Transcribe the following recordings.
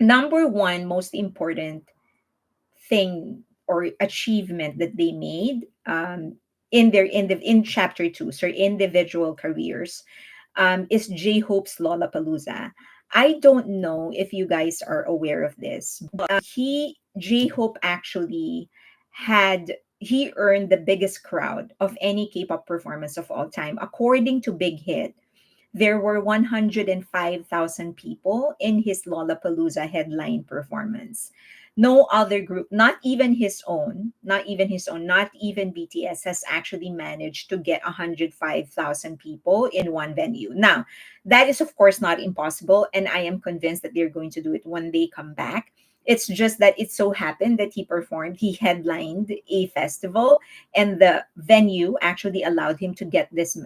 Number one most important thing or achievement that they made, in chapter two, so individual careers, is J Hope's Lollapalooza. I don't know if you guys are aware of this, but he J Hope actually he earned the biggest crowd of any K-pop performance of all time, according to Big Hit. There were 105,000 people in his Lollapalooza headline performance. No other group, not even BTS, has actually managed to get 105,000 people in one venue. Now, that is, of course, not impossible, and I am convinced that they're going to do it when they come back. It's just that it so happened that he headlined a festival, and the venue actually allowed him to get this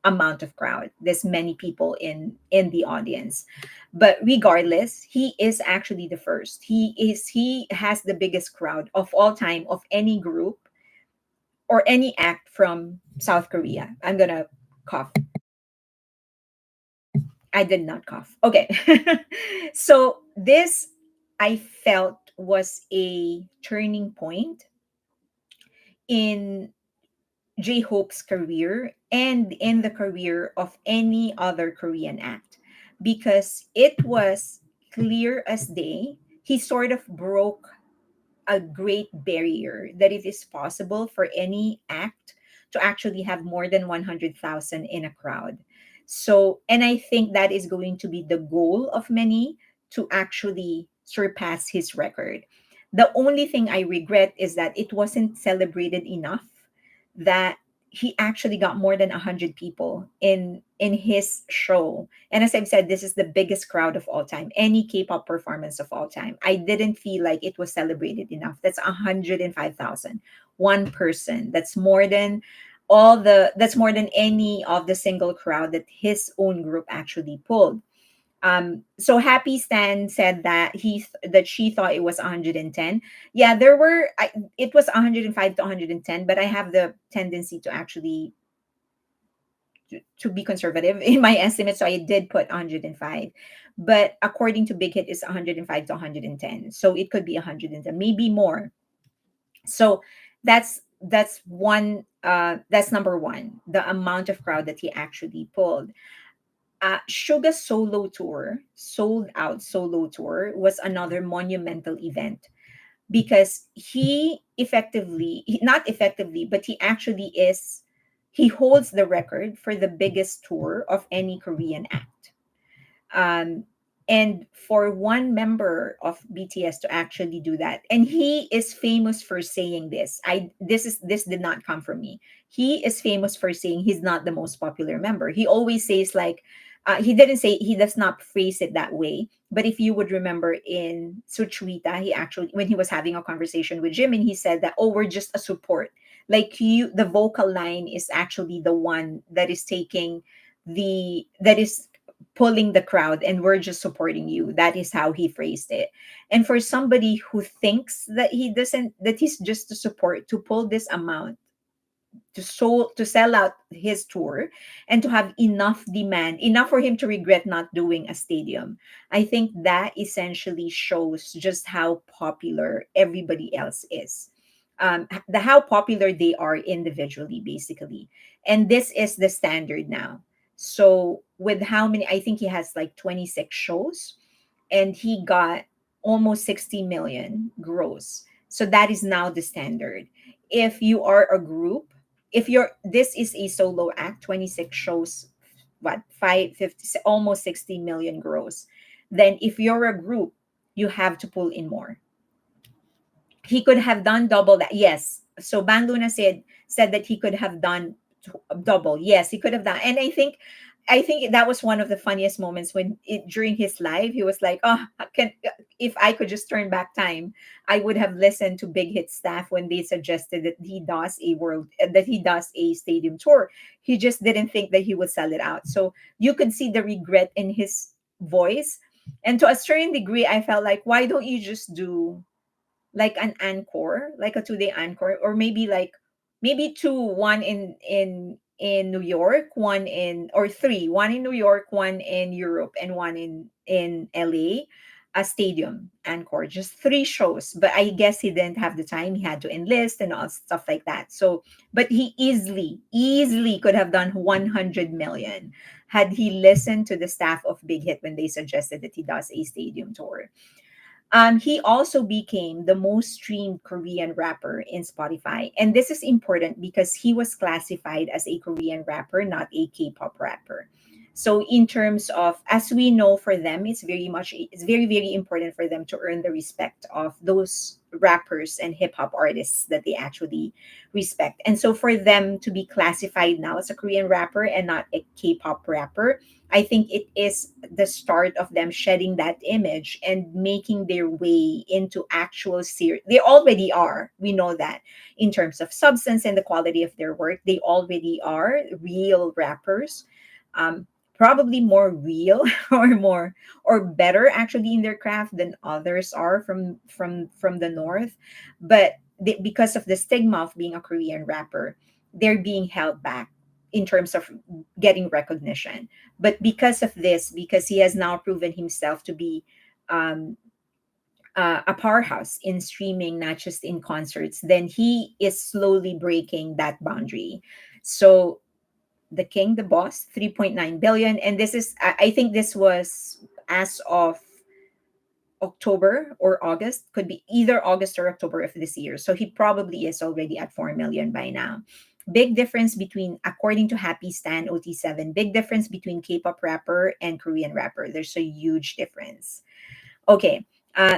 amount of crowd, this many people in the audience. But regardless, he is actually the first. He has the biggest crowd of all time of any group or any act from South Korea. I'm gonna cough. I did not cough. Okay. So this, I felt, was a turning point in J Hope's career and in the career of any other Korean act, because it was clear as day. He sort of broke a great barrier that it is possible for any act to actually have more than 100,000 in a crowd. So, and I think that is going to be the goal of many, to actually surpass his record. The only thing I regret is that it wasn't celebrated enough, that he actually got more than 100 people in his show. And as I've said, this is the biggest crowd of all time, any K-pop performance of all time. I didn't feel like it was celebrated enough. That's 105,000, one person. That's more than any of the single crowd that his own group actually pulled. So Happy Stan said that that she thought it was 110. Yeah, it was 105 to 110, but I have the tendency to actually to be conservative in my estimate, so I did put 105. But according to Big Hit, it's 105 to 110, so it could be 110, maybe more. So that's number one, the amount of crowd that he actually pulled. Suga's sold out solo tour, was another monumental event, because not effectively, but he holds the record for the biggest tour of any Korean act. Um, and for one member of BTS to actually do that, and he is famous for saying this. This did not come from me. He is famous for saying he's not the most popular member. He always says, like, he does not phrase it that way. But if you would remember in Suchwita, he actually, when he was having a conversation with Jimin, he said that, oh, we're just a support. Like, the vocal line is actually the one that is that is pulling the crowd, and we're just supporting you. That is how he phrased it. And for somebody who thinks that he's just to support, to pull this amount, to sell out his tour, and to have enough demand, enough for him to regret not doing a stadium, I think that essentially shows just how popular everybody else is. How popular they are individually, basically. And this is the standard now. So with how many, I think he has like 26 shows, and he got almost 60 million gross. So that is now the standard. If you are a group, if you're this is a solo act, 26 shows, what, 550, almost 60 million gross. Then if you're a group, you have to pull in more. He could have done double that. Yes. So Bang Luna said that he could have done double. Yes, he could have done. And I think that was one of the funniest moments when during his live, he was like, "Oh, can if I could just turn back time, I would have listened to Big Hit staff when they suggested that he does a stadium tour. He just didn't think that he would sell it out." So you could see the regret in his voice, and to a certain degree, I felt like, why don't you just do like an encore, like a 2 day encore, or maybe two, one in New York, one in or three, one in New York, one in Europe, and one in LA. a stadium encore, just three shows. But I guess he didn't have the time. He had to enlist and all stuff like that. So, but he easily could have done 100 million had he listened to the staff of Big Hit when they suggested that he does a stadium tour. He also became the most streamed Korean rapper in Spotify. And this is important because he was classified as a Korean rapper, not a K-pop rapper. So in terms of, as we know, for them, it's very, very important for them to earn the respect of those rappers and hip hop artists that they actually respect. And so for them to be classified now as a Korean rapper and not a K-pop rapper, I think it is the start of them shedding that image and making their way into actual serious. They already are. We know that in terms of substance and the quality of their work, they already are real rappers. Probably more real or more or better actually in their craft than others are from the north, but because of the stigma of being a Korean rapper, they're being held back in terms of getting recognition. But because of this, because he has now proven himself to be um, a powerhouse in streaming, not just in concerts, then he is slowly breaking that boundary. So the king, the boss, 3.9 billion. And this is, I think this was as of October or August, could be either August or October of this year. So he probably is already at 4 million by now. Big difference between, according to Happy Stan OT7, big difference between K-pop rapper and Korean rapper. There's a huge difference. Okay.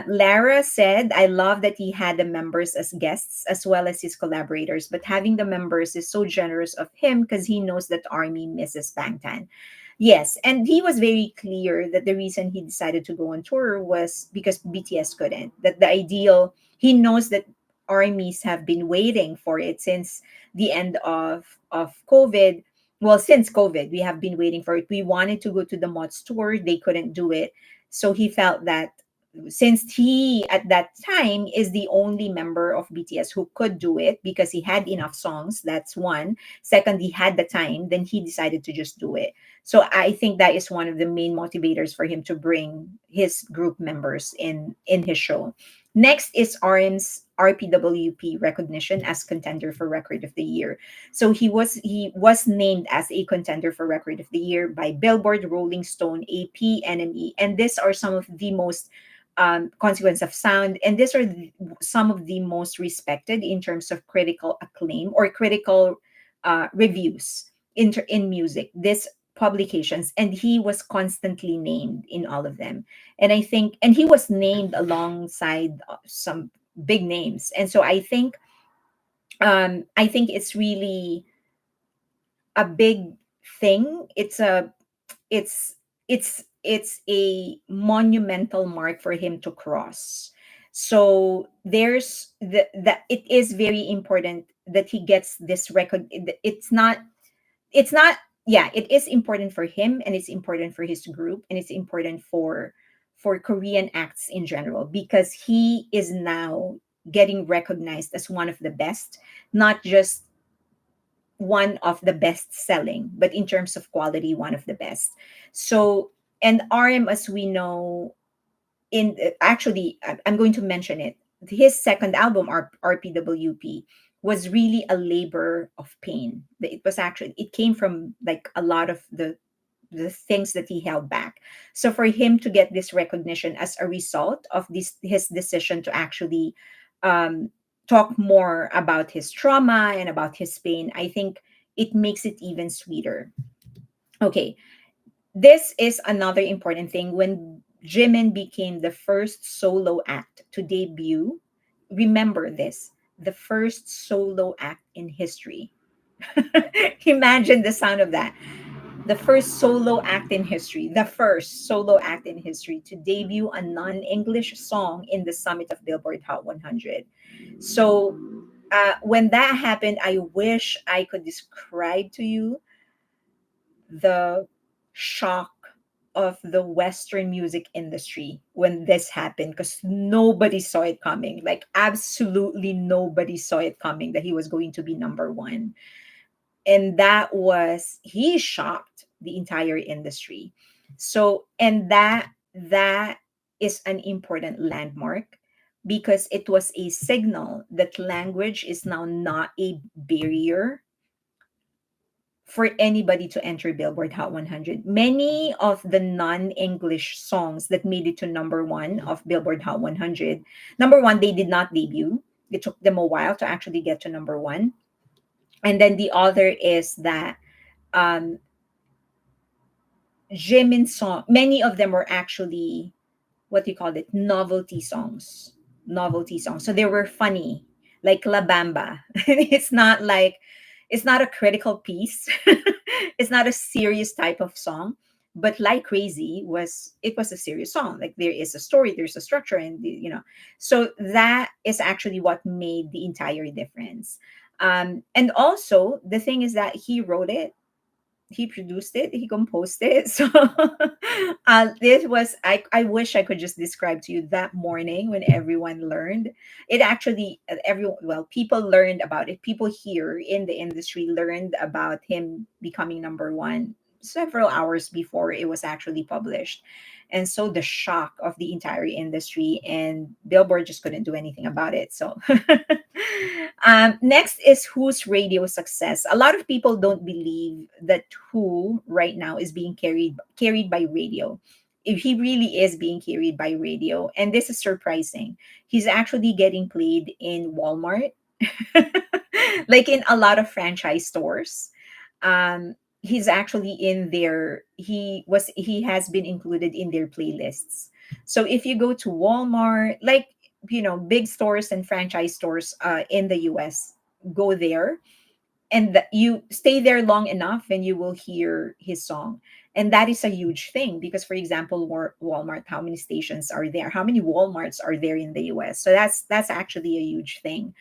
Lara said, I love that he had the members as guests as well as his collaborators, but having the members is so generous of him because he knows that Army misses Bangtan. Yes, and he was very clear that the reason he decided to go on tour was because BTS couldn't. That the ideal, he knows that armies have been waiting for it since the end of COVID. Well, since COVID, we have been waiting for it. We wanted to go to the Mods tour, they couldn't do it. So he felt that since he at that time is the only member of BTS who could do it because he had enough songs, that's one. Second, he had the time, then he decided to just do it. So I think that is one of the main motivators for him to bring his group members in his show. Next is RM's RPWP recognition as contender for record of the year. So he was named as a contender for record of the year by Billboard, Rolling Stone, AP, NME, and these are some of the most consequence of sound, and these are some of the most respected in terms of critical acclaim or critical reviews in music. These publications, and he was constantly named in all of them. And I think, and he was named alongside some big names, and so I think it's really a big thing. It's it's a monumental mark for him to cross. So there's the that it is very important that he gets this record. It's not yeah, it is important for him, and it's important for his group, and it's important for Korean acts in general, because he is now getting recognized as one of the best, not just one of the best selling, but in terms of quality, one of the best. So, and RM, as we know, in actually, I'm going to mention it. His second album, RPWP, was really a labor of pain. It was actually, it came from like a lot of the things that he held back. So for him to get this recognition as a result of this his decision to actually um, talk more about his trauma and about his pain, I think it makes it even sweeter. Okay, this is another important thing. When Jimin became the first solo act to debut, remember this, the first solo act in history. Imagine the sound of that. The first solo act in history, the first solo act in history to debut a non English song in the summit of Billboard Hot 100. So, when that happened, I wish I could describe to you the shock of the Western music industry when this happened, because nobody saw it coming. Like, absolutely nobody saw it coming that he was going to be number one. And that was, he shocked the entire industry. So, and that is an important landmark because it was a signal that language is now not a barrier for anybody to enter Billboard Hot 100. Many of the non-English songs that made it to number one of Billboard Hot 100, number one, they did not debut. It took them a while to actually get to number one. And then the other is that um, Jimin song, many of them were actually what do you call it, novelty songs, so they were funny, like La Bamba. It's not a critical piece. It's not a serious type of song, but Like Crazy was a serious song. Like there is a story, there's a structure, and so that is actually what made the entire difference. And also the thing is that he wrote it, he produced it, he composed it. So this was I wish I could just describe to you that morning when everyone learned. It actually everyone well, people learned about it. People here in the industry learned about him becoming number one several hours before it was actually published. And so the shock of the entire industry, and Billboard just couldn't do anything about it. So next is Who's radio success. A lot of people don't believe that Who right now is being carried by radio. If he really is being carried by radio, and this is surprising, he's actually getting played in Walmart, like in a lot of franchise stores. He's actually in their he has been included in their playlists. So if you go to Walmart, like big stores and franchise stores in the US, go there, and you stay there long enough and you will hear his song. And that is a huge thing because, for example, Walmart, how many stations are there, how many Walmarts are there in the US? So that's actually a huge thing.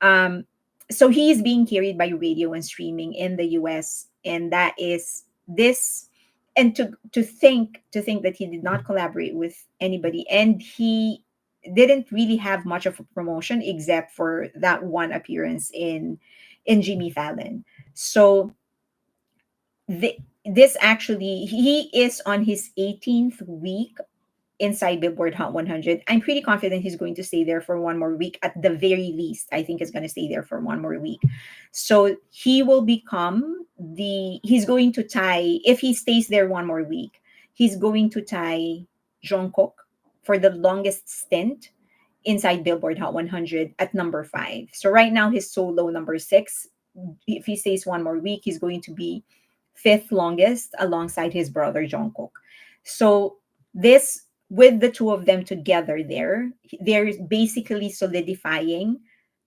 So he is being carried by radio and streaming in the US, and that is this. And to think that he did not collaborate with anybody, and he didn't really have much of a promotion except for that one appearance in Jimmy Fallon. So this actually, he is on his 18th week inside Billboard Hot 100. I'm pretty confident he's going to stay there for one more week at the very least. I think he's going to stay there for one more week. So he will become he's going to tie, if he stays there one more week, he's going to tie Jungkook for the longest stint inside Billboard Hot 100 at number 5. So right now his solo number 6. If he stays one more week, he's going to be fifth longest alongside his brother Jungkook. So this, with the two of them together there, they're basically solidifying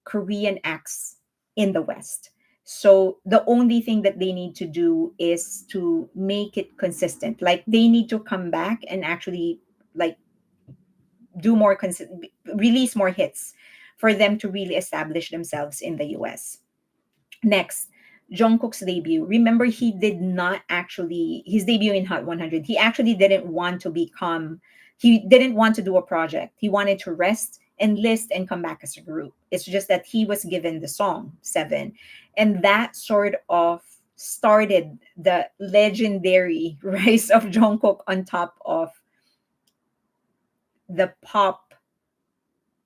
Korean acts in the West. So the only thing that they need to do is to make it consistent. Like they need to come back and actually like do more release more hits for them to really establish themselves in the US. Next, Jungkook's debut. Remember, he did not actually, his debut in Hot 100, he actually he didn't want to do a project. He wanted to rest, enlist, and come back as a group. It's just that he was given the song, Seven. And that sort of started the legendary rise of Jungkook on top of the pop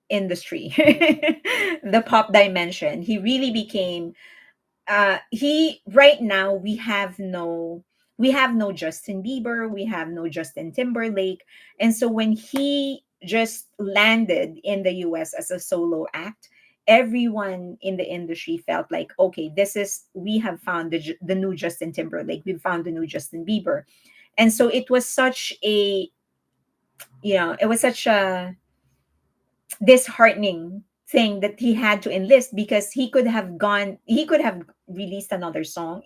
industry, the pop dimension. He really became he right now we have no Justin Bieber, we have no Justin Timberlake. And so when he just landed in the US as a solo act, everyone in the industry felt like, okay, we have found the new Justin Timberlake, we've found the new Justin Bieber. And so it was such a disheartening thing that he had to enlist, because he could have released another song,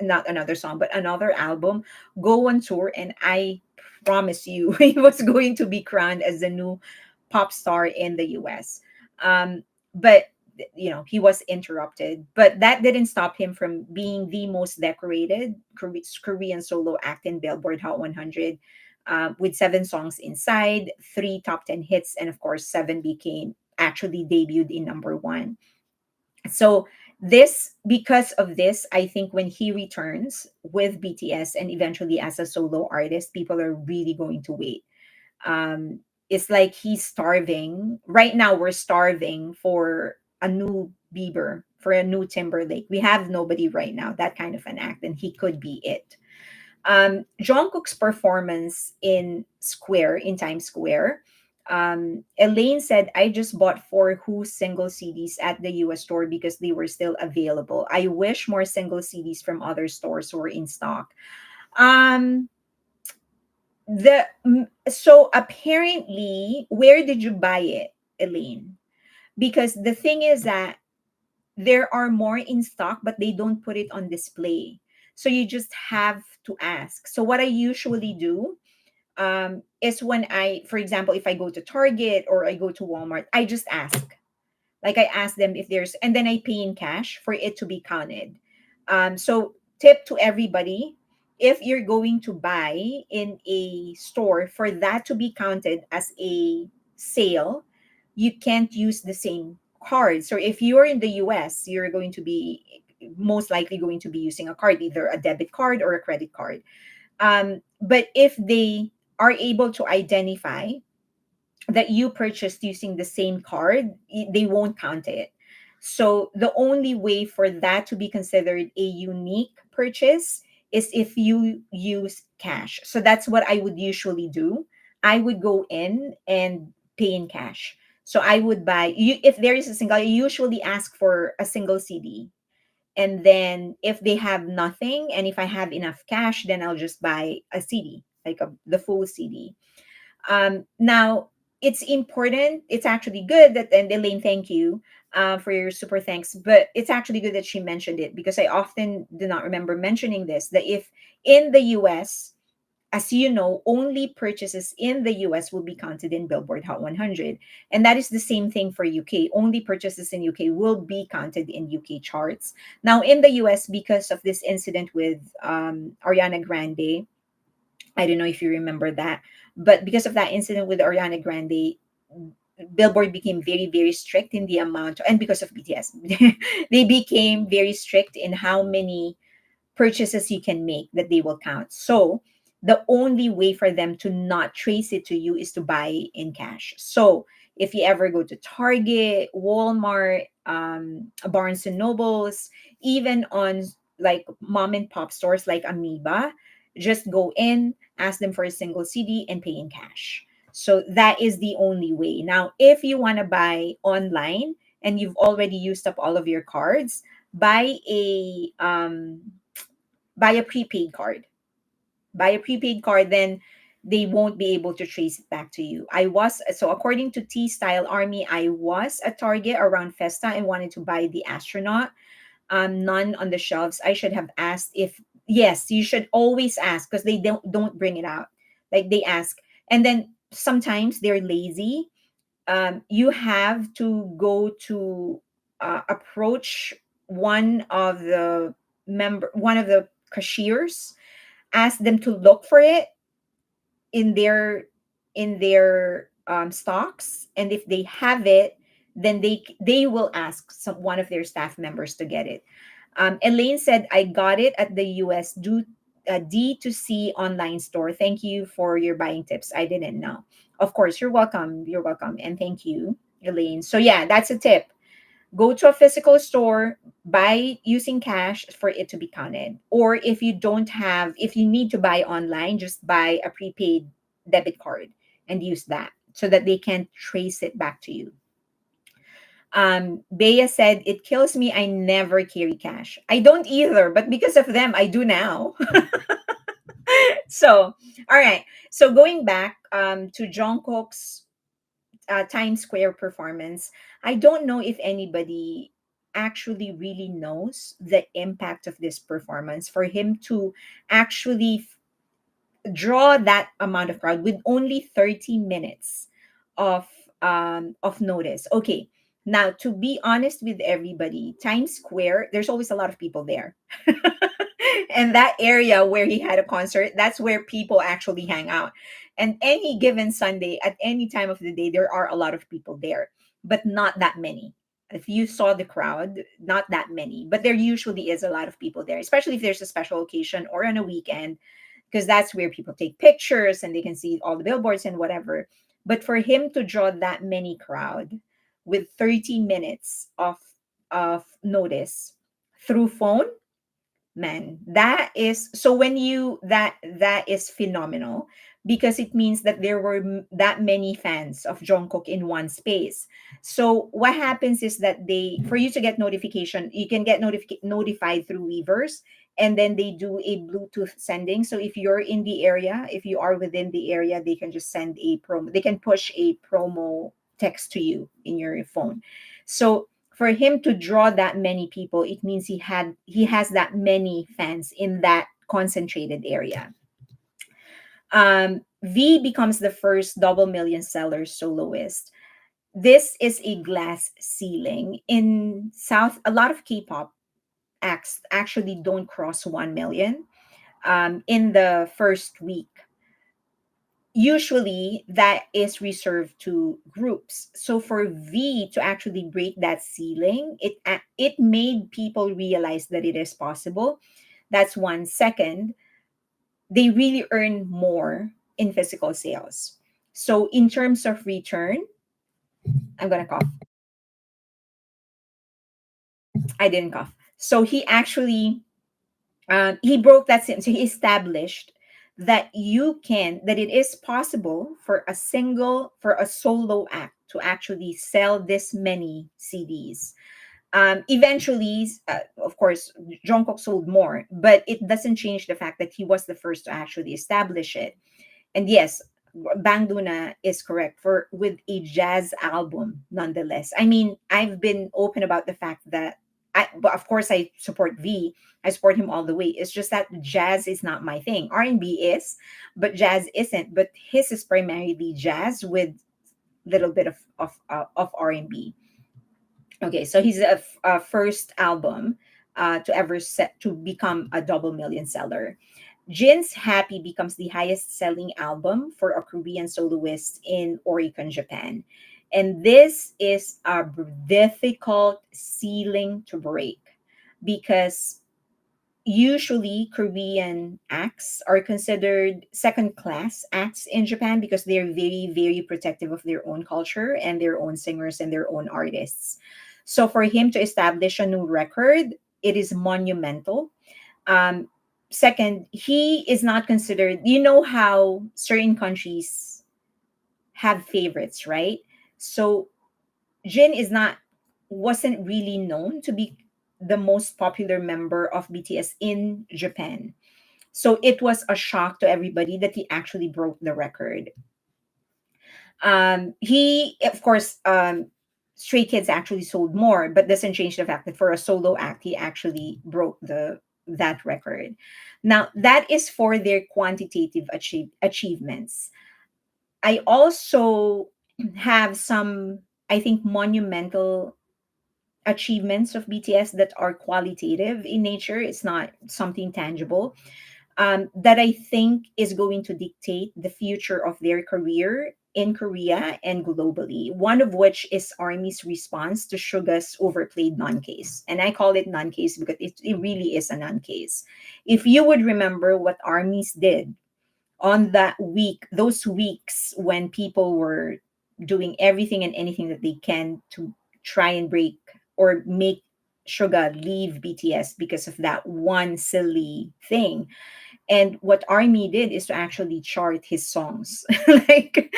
not another song, but another album, go on tour, and I promise you he was going to be crowned as the new pop star in the US. But he was interrupted, but that didn't stop him from being the most decorated Korean solo act in Billboard Hot 100, with 7 songs inside, 3 top 10 hits, and of course 7 became actually debuted in number 1. So because of this, I think when he returns with BTS and eventually as a solo artist, people are really going to wait. It's like he's starving. Right now, we're starving for a new Bieber, for a new Timberlake. We have nobody right now, that kind of an act, and he could be it. Jungkook's performance in Times Square. Elaine said, "I just bought four Who single CDs at the US store because they were still available. I wish more single CDs from other stores were in stock." Um, so apparently, where did you buy it, Elaine? Because the thing is that there are more in stock, but they don't put it on display. So you just have to ask. So what I usually do, is when for example, if I go to Target or I go to Walmart, I just ask. Like I ask them if there's, and then I pay in cash for it to be counted. So tip to everybody: if you're going to buy in a store, for that to be counted as a sale, you can't use the same card. So if you're in the US, you're going to be most likely going to be using a card, either a debit card or a credit card. But if they are able to identify that you purchased using the same card, they won't count it. So the only way for that to be considered a unique purchase is if you use cash. So that's what I would usually do. I would go in and pay in cash. So I would buy you if there is a single. I usually ask for a single CD, and then if they have nothing, and if I have enough cash, then I'll just buy a CD, like the full CD. Now, it's important. It's actually good that, and Elaine, thank you for your super thanks. But it's actually good that she mentioned it, because I often do not remember mentioning this. That if in the US, as you know, only purchases in the US will be counted in Billboard Hot 100. And that is the same thing for UK. Only purchases in UK will be counted in UK charts. Now, in the US, because of this incident with Ariana Grande, I don't know if you remember that, but because of that incident with Ariana Grande, Billboard became very, very strict in the amount, and because of BTS, they became very strict in how many purchases you can make that they will count. So the only way for them to not trace it to you is to buy in cash. So if you ever go to Target, Walmart, Barnes and Nobles, even on like mom and pop stores like Amoeba, just go in, ask them for a single CD, and pay in cash. So that is the only way. Now, if you want to buy online and you've already used up all of your cards, buy a buy a prepaid card. Buy a prepaid card, then they won't be able to trace it back to you. According to T Style Army, I was at Target around Festa and wanted to buy the astronaut. None on the shelves. I should have asked if, yes, you should always ask, because they don't bring it out. Like they ask. And then sometimes they're lazy. You have to go to approach one of the cashiers, ask them to look for it in their stocks, and if they have it, then they will ask one of their staff members to get it. Elaine said, "I got it at the US D2C online store. Thank you for your buying tips. I didn't know." Of course, you're welcome. You're welcome, and thank you, Elaine. So yeah, that's a tip. Go to a physical store, buy using cash for it to be counted. Or if you need to buy online, just buy a prepaid debit card and use that so that they can trace it back to you. Bea said, "It kills me. I never carry cash." I don't either, but because of them, I do now. So, all right. So going back to Jungkook's Times Square performance, I don't know if anybody actually really knows the impact of this performance for him to actually draw that amount of crowd with only 30 minutes of notice. Okay. Now, to be honest with everybody, Times Square, there's always a lot of people there. And that area where he had a concert, that's where people actually hang out. And any given Sunday, at any time of the day, there are a lot of people there, but not that many. If you saw the crowd, not that many, but there usually is a lot of people there, especially if there's a special occasion or on a weekend, because that's where people take pictures and they can see all the billboards and whatever. But for him to draw that many crowd with 30 minutes of notice through phone, man, that is so when you that is phenomenal, because it means that there were that many fans of Jungkook in one space. So what happens is that they, for you to get notification, you can get notified through Weavers, and then they do a Bluetooth sending. So if you're in the area, if you are within the area, they can just send a promo, they can push a promo text to you in your phone. So for him to draw that many people, it means he has that many fans in that concentrated area. V becomes the first double million seller soloist. This is a glass ceiling in South. A lot of K-pop acts actually don't cross 1 million in the first week. Usually that is reserved to groups. So for V to actually break that ceiling, it made people realize that it is possible. That's one. Second, they really earn more in physical sales. So in terms of return, I'm gonna cough. I didn't cough. So he actually he broke that ceiling. So he established that that it is possible for for a solo act to actually sell this many CDs. Eventually, of course, Jungkook sold more, but it doesn't change the fact that he was the first to actually establish it. And yes, Bang Duna is correct for with a jazz album nonetheless. I mean, I've been open about the fact that but of course I support V. I support him all the way. It's just that jazz is not my thing. R&B is, but jazz isn't. But his is primarily jazz with little bit of R&B. Okay, so he's a first album to ever set to become a double million seller. Jin's Happy becomes the highest selling album for a Korean soloist in Oricon, Japan. And this is a difficult ceiling to break because usually Korean acts are considered second class acts in Japan because they're very, very protective of their own culture and their own singers and their own artists. So for him to establish a new record, it is monumental. um, Second, he is not considered, you know how certain countries have favorites, right? So Jin is not, wasn't really known to be the most popular member of BTS in Japan. So it was a shock to everybody that he actually broke the record. He, of course, Stray Kids actually sold more, but doesn't change the fact that for a solo act, he actually broke the that record. Now, that is for their quantitative achievements. I also have some, I think, monumental achievements of BTS that are qualitative in nature. It's not something tangible that I think is going to dictate the future of their career in Korea and globally. One of which is Army's response to Suga's overplayed non-case. And I call it non-case because it really is a non-case. If you would remember what Army's did on that week, those weeks when people were doing everything and anything that they can to try and break or make Suga leave BTS because of that one silly thing, and what Army did is to actually chart his songs. Like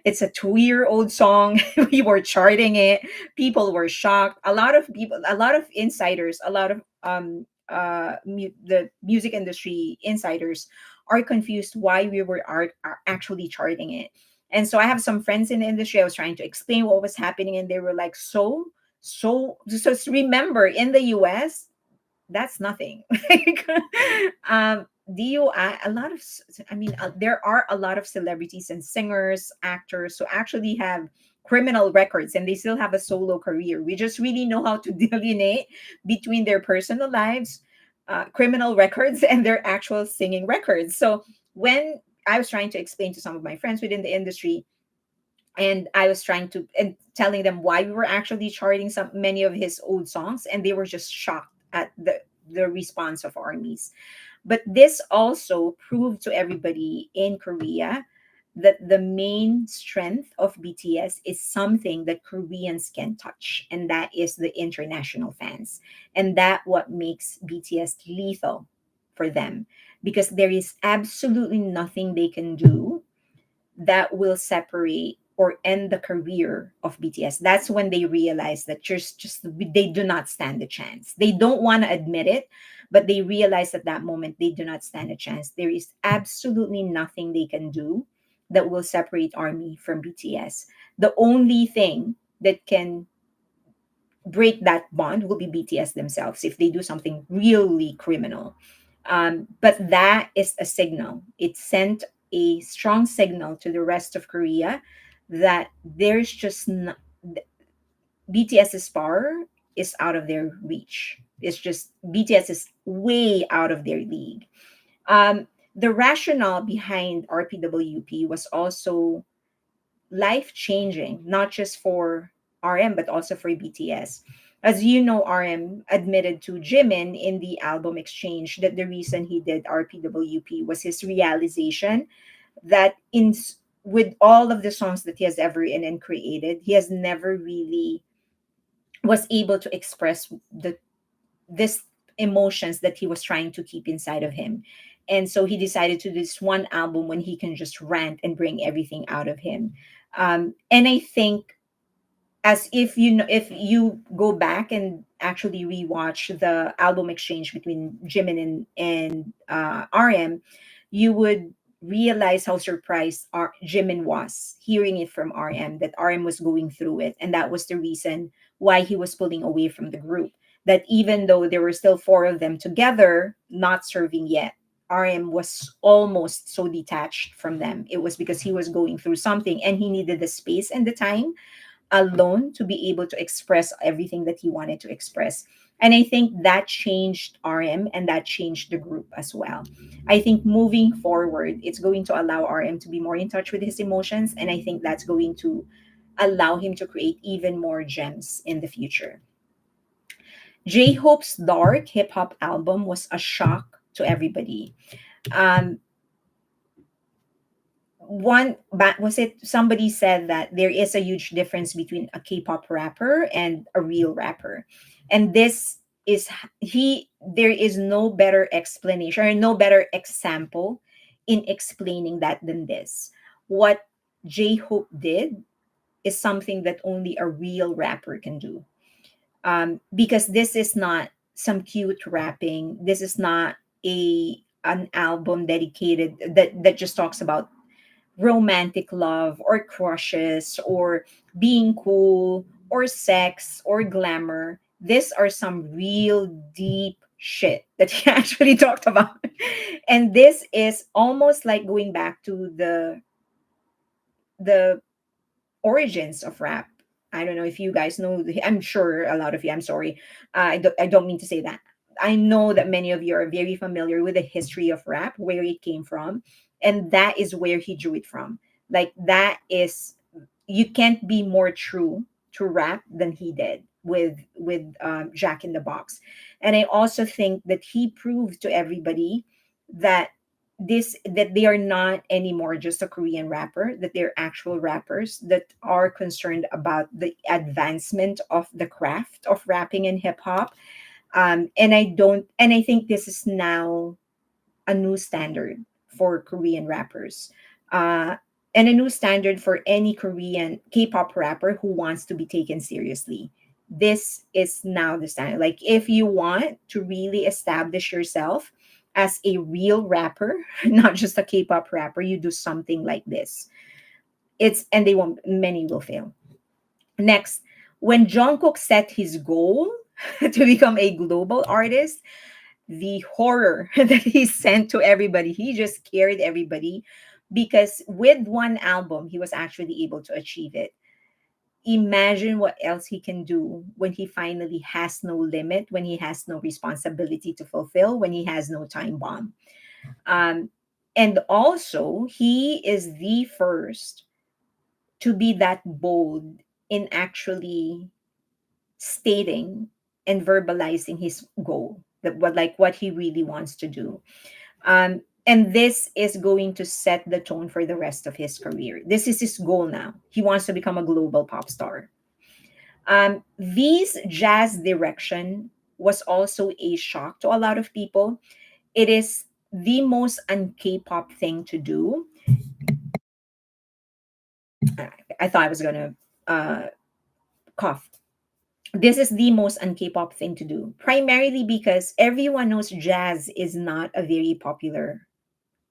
it's a 2 year old song. We were charting it. People were shocked. A lot of people, a lot of insiders, a lot of the music industry insiders are confused why we are actually charting it. And so I have some friends in the industry. I was trying to explain what was happening, and they were like, so remember in the US that's nothing. Like, DUI, a lot of, I mean, there are a lot of celebrities and singers, actors who actually have criminal records and they still have a solo career. We just really know how to delineate between their personal lives, criminal records, and their actual singing records. So when I was trying to explain to some of my friends within the industry, and I was trying to and telling them why we were actually charting some many of his old songs, and they were just shocked at the response of armies. But this also proved to everybody in Korea that the main strength of BTS is something that Koreans can touch, and that is the international fans. And that what makes BTS lethal for them, because there is absolutely nothing they can do that will separate or end the career of BTS. That's when they realize that just they do not stand a chance. They don't want to admit it, but they realize at that moment they do not stand a chance. There is absolutely nothing they can do that will separate ARMY from BTS. The only thing that can break that bond will be BTS themselves if they do something really criminal. But that is a signal. It sent a strong signal to the rest of Korea that there's just not, BTS's power is out of their reach. It's just BTS is way out of their league. The rationale behind RPWP was also life changing, not just for RM, but also for BTS. As you know, RM admitted to Jimin in the album exchange that the reason he did RPWP was his realization that with all of the songs that he has ever written and created, he has never really was able to express this emotions that he was trying to keep inside of him. And so he decided to do this one album when he can just rant and bring everything out of him. And I think, as if you know, if you go back and actually rewatch the album exchange between Jimin and RM, you would realize how surprised Jimin was hearing it from RM, that RM was going through it, and that was the reason why he was pulling away from the group. That even though there were still four of them together, not serving yet, RM was almost so detached from them. It was because he was going through something and he needed the space and the time alone to be able to express everything that he wanted to express. And I think that changed RM and that changed the group as well. I think moving forward, it's going to allow RM to be more in touch with his emotions. And I think that's going to allow him to create even more gems in the future. J Hope's dark hip hop album was a shock to everybody. Um, was it somebody said that there is a huge difference between a K-pop rapper and a real rapper, and this is he there is no better explanation or no better example in explaining that than this. What J Hope did is something that only a real rapper can do, because this is not some cute rapping. This is not a an album dedicated that just talks about romantic love or crushes or being cool or sex or glamour. These are some real deep shit that he actually talked about. And this is almost like going back to the origins of rap. I don't know if you guys know. I'm sure a lot of you. I'm sorry. I don't mean to say that. I know that many of you are very familiar with the history of rap, where it came from, and that is where he drew it from. Like that is, you can't be more true to rap than he did with Jack in the Box. And I also think that he proved to everybody that that they are not anymore just a Korean rapper, that they're actual rappers that are concerned about the advancement of the craft of rapping and hip hop. And I think this is now a new standard for Korean rappers. Uh, and a new standard for any Korean K-pop rapper who wants to be taken seriously. This is now the standard. Like if you want to really establish yourself as a real rapper, not just a K-pop rapper, you do something like this. It's and they won't many will fail. Next, when Jungkook set his goal to become a global artist, the horror that he sent to everybody. He just scared everybody because with one album, he was actually able to achieve it. Imagine what else he can do when he finally has no limit, when he has no responsibility to fulfill, when he has no time bomb. Um, and also, he is the first to be that bold in actually stating and verbalizing his goal, that what he really wants to do. And this is going to set the tone for the rest of his career. This is his goal now. He wants to become a global pop star. V's jazz direction was also a shock to a lot of people. It is the most un-K-pop thing to do. I thought I was gonna cough. This is the most un-K-pop thing to do, primarily because everyone knows jazz is not a very popular.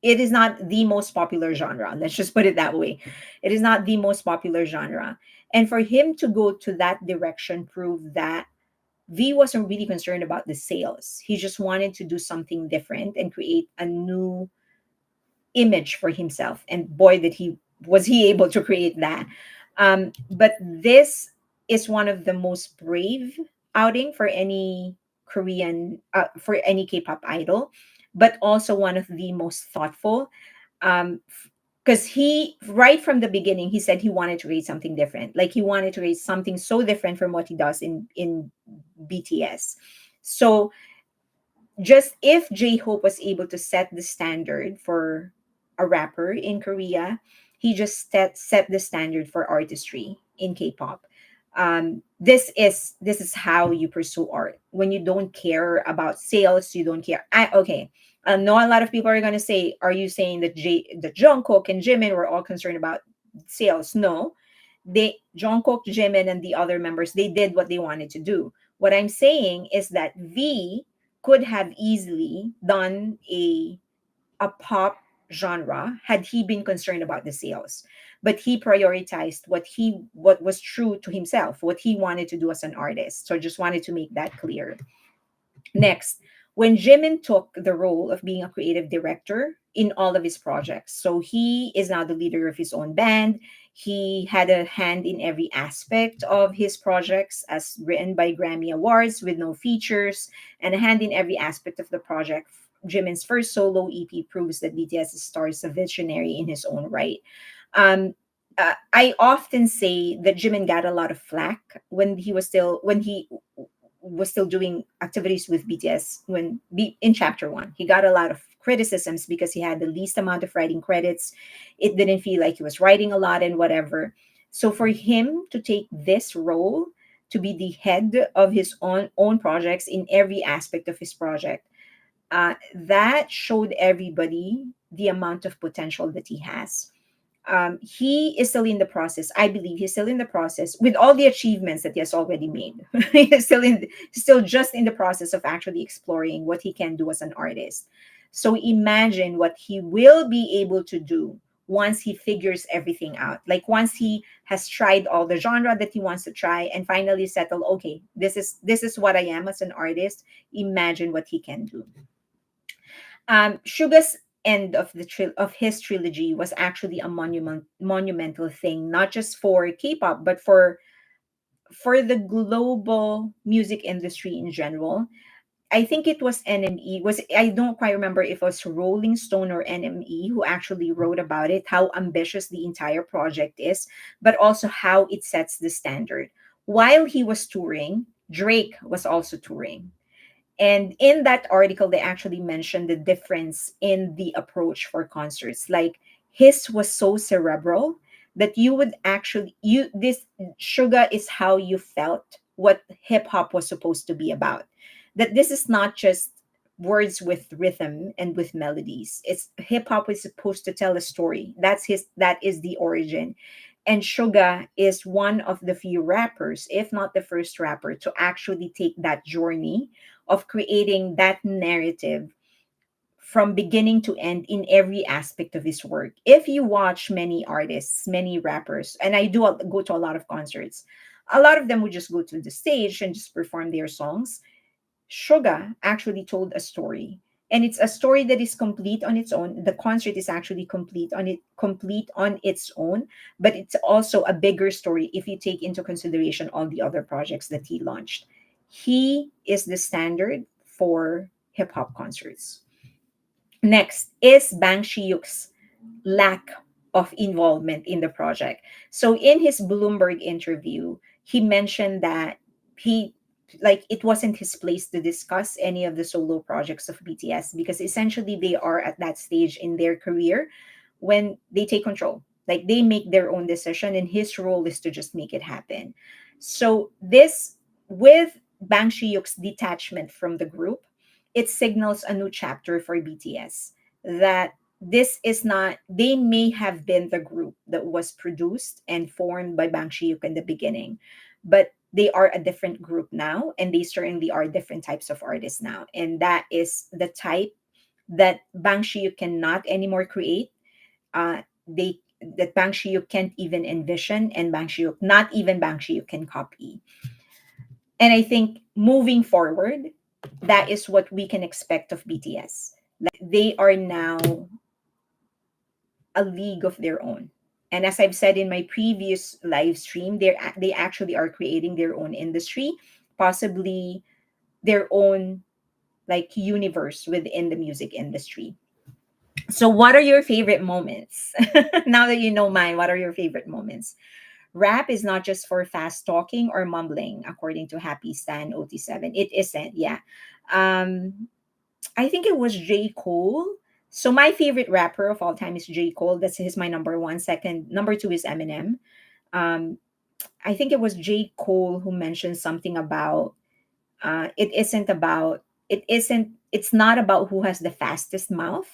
It is not the most popular genre. Let's just put it that way. It is not the most popular genre, and for him to go to that direction proved that V wasn't really concerned about the sales. He just wanted to do something different and create a new image for himself. And boy, did he able to create that. But this is one of the most brave outing for any for any K-pop idol, but also one of the most thoughtful. Um, because he right from the beginning he said he wanted to create something different, like he wanted to create something so different from what he does in BTS. So just if J-Hope was able to set the standard for a rapper in Korea, he just set the standard for artistry in K-pop. This is how you pursue art. When you don't care about sales, you don't care. Okay. I know a lot of people are gonna say, "Are you saying that Jungkook and Jimin were all concerned about sales?" No, Jungkook, Jimin, and the other members, they did what they wanted to do. What I'm saying is that V could have easily done a pop genre had he been concerned about the sales, but he prioritized what was true to himself, what he wanted to do as an artist. So I just wanted to make that clear. Next, when Jimin took the role of being a creative director in all of his projects, so he is now the leader of his own band. He had a hand in every aspect of his projects, as written by Grammy Awards with no features, and a hand in every aspect of the project. Jimin's first solo EP proves that BTS stars a visionary in his own right. Um, I often say that Jimin got a lot of flack when he was still doing activities with BTS in chapter 1. He got a lot of criticisms because he had the least amount of writing credits. It didn't feel like he was writing a lot and whatever. So for him to take this role, to be the head of his own projects in every aspect of his project, that showed everybody the amount of potential that he has. He is still in the process. I believe he's still in the process with all the achievements that he has already made. He's still just in the process of actually exploring what he can do as an artist. So imagine what he will be able to do once he figures everything out. Like once he has tried all the genre that he wants to try and finally settle, okay, this is what I am as an artist. Imagine what he can do. Suga's end of of his trilogy was actually a monumental thing, not just for K-pop, but for the global music industry in general. I think it was NME. Was I don't quite remember if it was Rolling Stone or NME who actually wrote about it, how ambitious the entire project is, but also how it sets the standard. While he was touring, Drake was also touring. And in that article, they actually mentioned the difference in the approach for concerts. Like his was so cerebral that you would actually you this Suga is how you felt what hip hop was supposed to be about. That this is not just words with rhythm and with melodies. It's hip hop is supposed to tell a story. That is the origin. And Suga is one of the few rappers, if not the first rapper, to actually take that journey of creating that narrative from beginning to end in every aspect of his work. If you watch many artists, many rappers, and I do go to a lot of concerts, a lot of them would just go to the stage and just perform their songs. Suga actually told a story. And it's a story that is complete on its own. The concert is actually complete on its own, but it's also a bigger story if you take into consideration all the other projects that he launched. He is the standard for hip hop concerts. Next is Bang Si-hyuk's lack of involvement in the project. So in his Bloomberg interview, he mentioned that he like it wasn't his place to discuss any of the solo projects of BTS, because essentially they are at that stage in their career when they take control. Like they make their own decision, and his role is to just make it happen. So this, with Bang Shi-hyuk's detachment from the group, it signals a new chapter for BTS, that this is not, they may have been the group that was produced and formed by Bang Shi-hyuk in the beginning, but they are a different group now, and they certainly are different types of artists now, and that is the type that Bang Shi-hyuk cannot anymore create. They that Bang Shi-hyuk can't even envision, and Bang Shi-hyuk, not even Bang Shi-hyuk, can copy. And I think moving forward, that is what we can expect of BTS. Like they are now a league of their own. And as I've said in my previous live stream, they actually are creating their own industry, possibly their own like universe within the music industry. So what are your favorite moments? Now that you know mine, what are your favorite moments? Rap is not just for fast talking or mumbling, according to Happy Stan OT7. It isn't, yeah. Um, I think it was J. Cole. So my favorite rapper of all time is J. Cole. That's his my number one. Second, number two is Eminem. Um, I think it was J. Cole who mentioned something about it's not about who has the fastest mouth,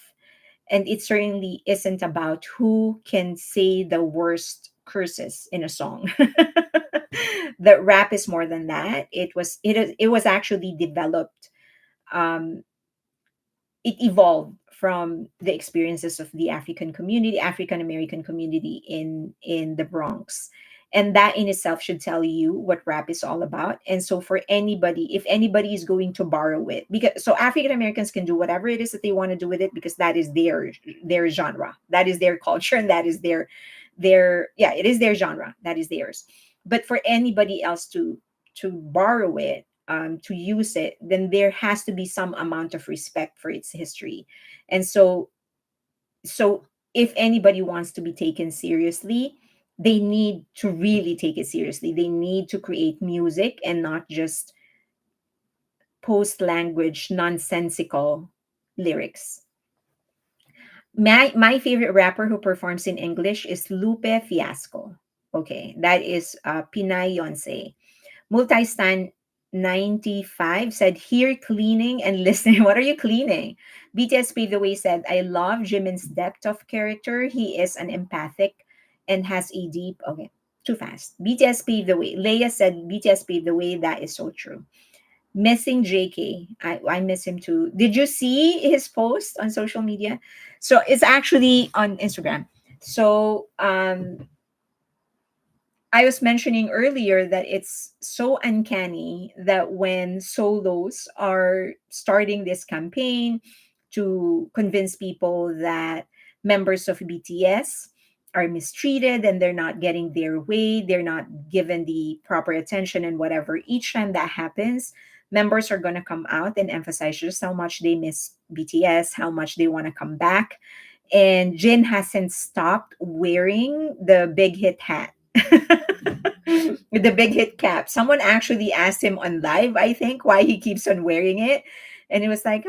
and it certainly isn't about who can say the worst curses in a song. The rap is more than that. It was actually developed, um, it evolved from the experiences of the African American community in the Bronx. And that in itself should tell you what rap is all about. And so for anybody, if anybody is going to borrow it, because so African Americans can do whatever it is that they want to do with it, because that is their genre. That is their culture, and that is their yeah, it is their genre. That is theirs. But for anybody else to borrow it, to use it, then there has to be some amount of respect for its history. And so if anybody wants to be taken seriously, they need to really take it seriously. They need to create music and not just post language nonsensical lyrics. My favorite rapper who performs in English is Lupe Fiasco. Okay, that is Pinay Yonce. Multistan 95 said, here cleaning and listening. What are you cleaning? BTS Paved the Way said, I love Jimin's depth of character. He is an empathic and has a deep. Okay, too fast. BTS Paved the Way. Leia said, BTS Paved the Way. That is so true. Missing JK. I miss him too. Did you see his post on social media? So it's actually on Instagram. So I was mentioning earlier that it's so uncanny that when solos are starting this campaign to convince people that members of BTS are mistreated and they're not getting their way, they're not given the proper attention and whatever, each time that happens, members are going to come out and emphasize just how much they miss BTS, how much they want to come back. And Jin hasn't stopped wearing the big hit hat. With the big hit cap. Someone actually asked him on live, I think, why he keeps on wearing it. And it was like,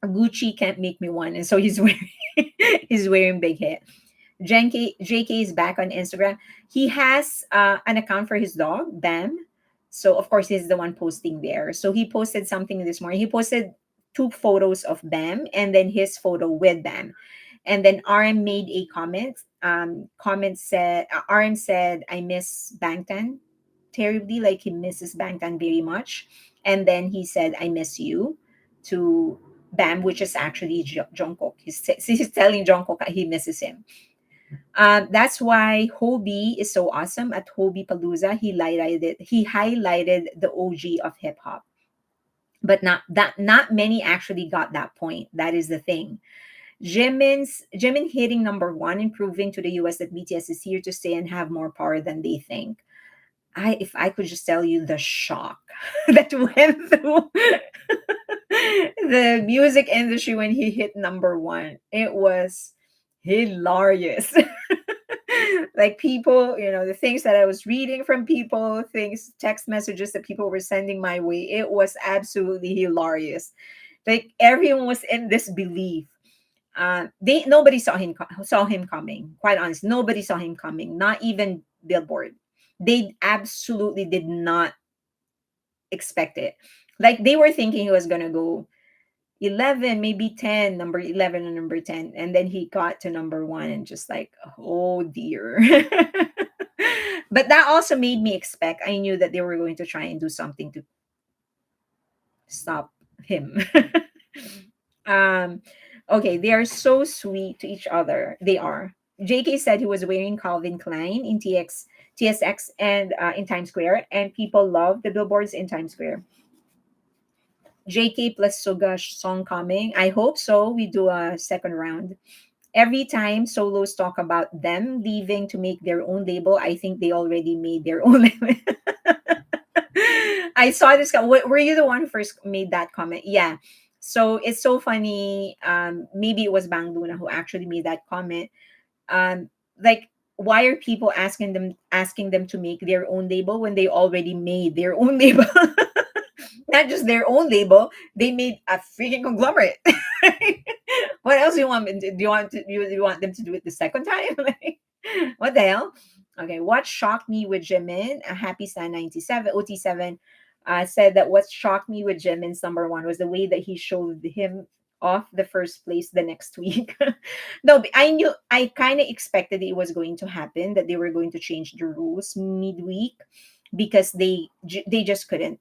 Gucci can't make me one. And so he's wearing he's wearing big hit. JK is back on Instagram. He has an account for his dog, Bam. So of course he's the one posting there. So he posted something this morning. He posted two photos of Bam and then his photo with Bam. And then RM made a comment. RM said, I miss Bangtan terribly, like he misses Bangtan very much. And then he said, I miss you to Bam, which is actually Jungkook. He's telling Jungkook he misses him. That's why Hobie is so awesome. At Hobie Palooza, he highlighted the OG of hip hop. But not many actually got that point. That is the thing. Jimin hitting number one and proving to the US that BTS is here to stay and have more power than they think. If I could just tell you the shock that went through the music industry when he hit number one, it was hilarious. Like people, the things that I was reading from people, things, text messages that people were sending my way, it was absolutely hilarious. Like everyone was in this belief. They nobody saw him coming. Quite honest, nobody saw him coming. Not even Billboard. They absolutely did not expect it. Like they were thinking he was gonna go 11, maybe 10, number 11 and number 10. And then he got to number one and just like, oh dear. But that also made me expect, I knew that they were going to try and do something to stop him. um, okay, they are so sweet to each other. They are. JK said he was wearing Calvin Klein in TSX and in Times Square, and people love the billboards in Times Square. JK plus Suga song coming. I hope so. We do a second round. Every time solos talk about them leaving to make their own label, I think they already made their own label. I saw this. Were you the one who first made that comment? Yeah. So it's so funny. Maybe it was Bang Luna who actually made that comment. Like, why are people asking them to make their own label when they already made their own label? Not just their own label, they made a freaking conglomerate. What else do you want? Do you want them to do it the second time? Like, what the hell? Okay, what shocked me with Jimin? A Happy Stan 97 OT7 said that what shocked me with Jimin's number one was the way that he showed him off the first place the next week. No, I kind of expected it was going to happen, that they were going to change the rules midweek because they just couldn't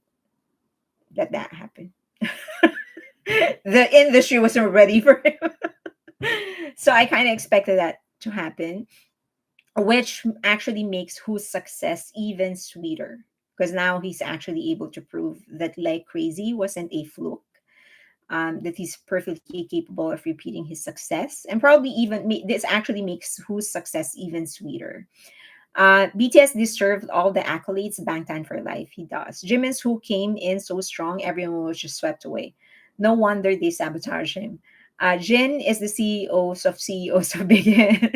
let that happen. The industry wasn't ready for him. So I kind of expected that to happen, which actually makes Who's success even sweeter because now he's actually able to prove that Like Crazy wasn't a fluke. That he's perfectly capable of repeating his success, and probably even this actually makes Who's success even sweeter. BTS deserved all the accolades. Bangtan for life. He does. Jimin's Who came in so strong, everyone was just swept away. No wonder they sabotage him. Jin is the CEOs of CEOs of Big Hit.